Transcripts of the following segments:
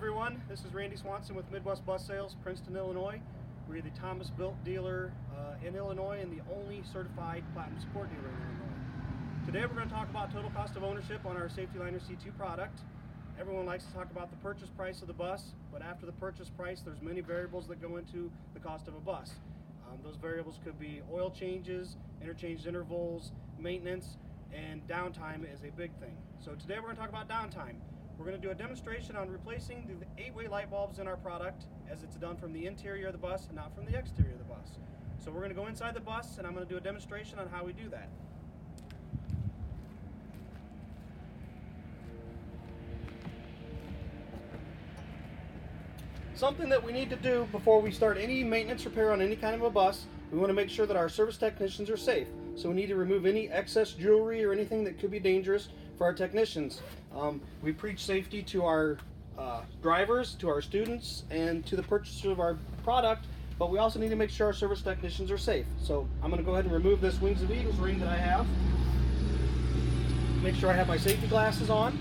everyone, this is Randy Swanson with Midwest Bus Sales, Princeton, Illinois. We're the Thomas Built dealer in Illinois and the only certified platinum support dealer in Illinois. Today we're going to talk about total cost of ownership on our SAF-T-LINER C2 product. Everyone likes to talk about the purchase price of the bus, but after the purchase price there's many variables that go into the cost of a bus. Those variables could be oil changes, interchange intervals, maintenance, and downtime is a big thing. So today we're going to talk about downtime. We're going to do a demonstration on replacing the 8-way light bulbs in our product as it's done from the interior of the bus and not from the exterior of the bus. So we're going to go inside the bus and I'm going to do a demonstration on how we do that. Something that we need to do before we start any maintenance repair on any kind of a bus, we want to make sure that our service technicians are safe. So we need to remove any excess jewelry or anything that could be dangerous for our technicians. We preach safety to our drivers, to our students, and to the purchasers of our product, but we also need to make sure our service technicians are safe. So I'm going to go ahead and remove this Wings of Eagles ring that I have. Make sure I have my safety glasses on.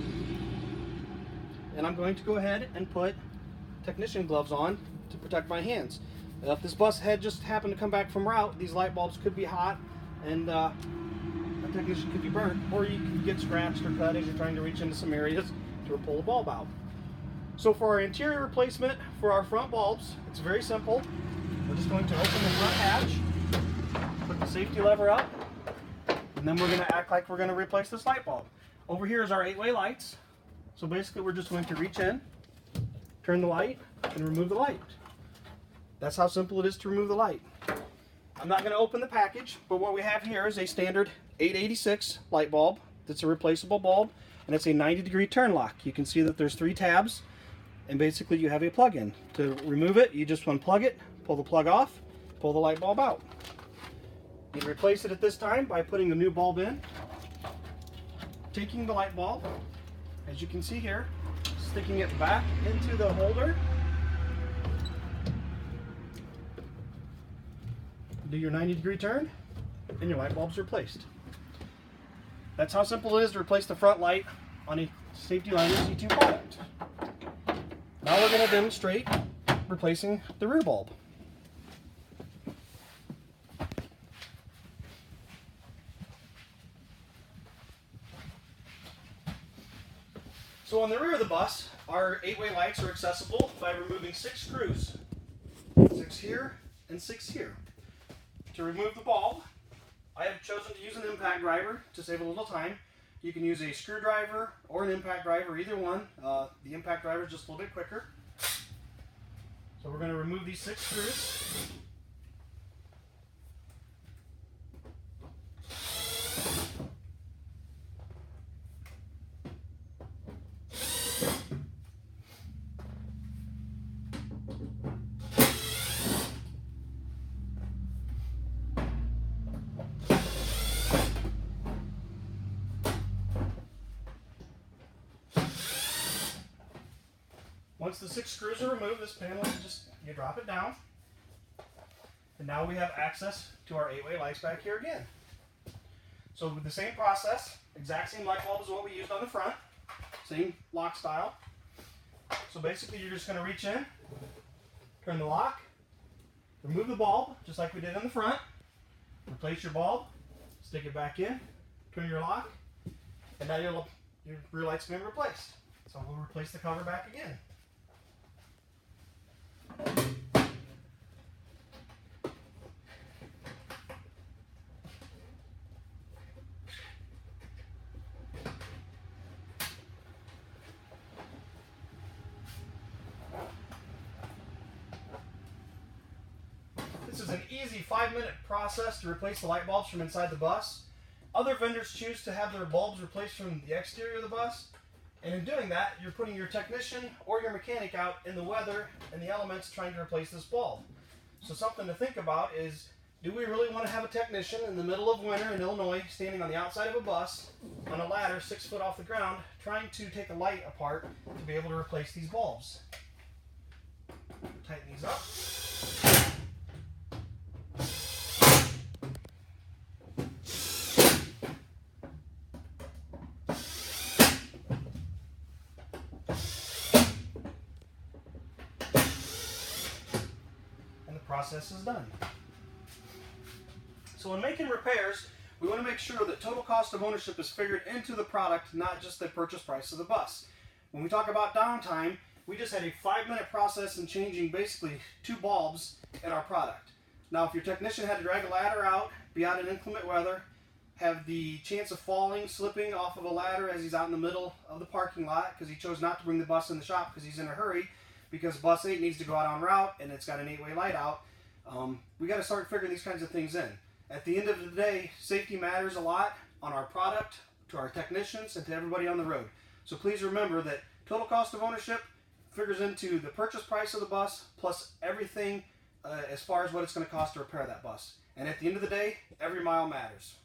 And I'm going to go ahead and put technician gloves on to protect my hands. If this bus had just happened to come back from route, these light bulbs could be hot and a technician could be burnt, or you could get scratched or cut as you're trying to reach into some areas to pull the bulb out. So for our interior replacement for our front bulbs, it's very simple. We're just going to open the front hatch, put the safety lever up, and then we're going to act like we're going to replace this light bulb. Over here is our 8-way lights. So basically we're just going to reach in, turn the light, and remove the light. That's how simple it is to remove the light. I'm not going to open the package, but what we have here is a standard 886 light bulb. That's a replaceable bulb, and it's a 90-degree turn lock. You can see that there's 3 tabs, and basically you have a plug-in. To remove it, you just unplug it, pull the plug off, pull the light bulb out. You replace it at this time by putting the new bulb in, taking the light bulb, as you can see here, sticking it back into the holder. Do your 90-degree turn, and your light bulb's replaced. That's how simple it is to replace the front light on a SAF-T-LINER C2 product. Now we're going to demonstrate replacing the rear bulb. So on the rear of the bus, our 8-way lights are accessible by removing 6 screws. 6 here and 6 here. To remove the bulb, I have chosen to use an impact driver to save a little time. You can use a screwdriver or an impact driver, either one. The impact driver is just a little bit quicker. So we're going to remove these 6 screws. Once the 6 screws are removed, this panel, you drop it down. And now we have access to our 8-way lights back here again. So with the same process, exact same light bulb as what we used on the front, same lock style. So basically you're just going to reach in, turn the lock, remove the bulb, just like we did in the front, replace your bulb, stick it back in, turn your lock, and now your rear light's been replaced. So we'll replace the cover back again. This is an easy 5-minute process to replace the light bulbs from inside the bus. Other vendors choose to have their bulbs replaced from the exterior of the bus. And in doing that, you're putting your technician or your mechanic out in the weather and the elements trying to replace this bulb. So something to think about is, do we really want to have a technician in the middle of winter in Illinois standing on the outside of a bus on a ladder 6 foot off the ground trying to take a light apart to be able to replace these bulbs? Tighten these up. process is done. So when making repairs, we want to make sure that total cost of ownership is figured into the product, not just the purchase price of the bus. When we talk about downtime, we just had a 5-minute process in changing basically 2 bulbs in our product. Now, if your technician had to drag a ladder out, be out in inclement weather, have the chance of falling, slipping off of a ladder as he's out in the middle of the parking lot because he chose not to bring the bus in the shop because he's in a hurry, because bus 8 needs to go out en route and it's got an 8-way light out, we got to start figuring these kinds of things in. At the end of the day, safety matters a lot on our product, to our technicians, and to everybody on the road. So please remember that total cost of ownership figures into the purchase price of the bus plus everything as far as what it's going to cost to repair that bus. And at the end of the day, every mile matters.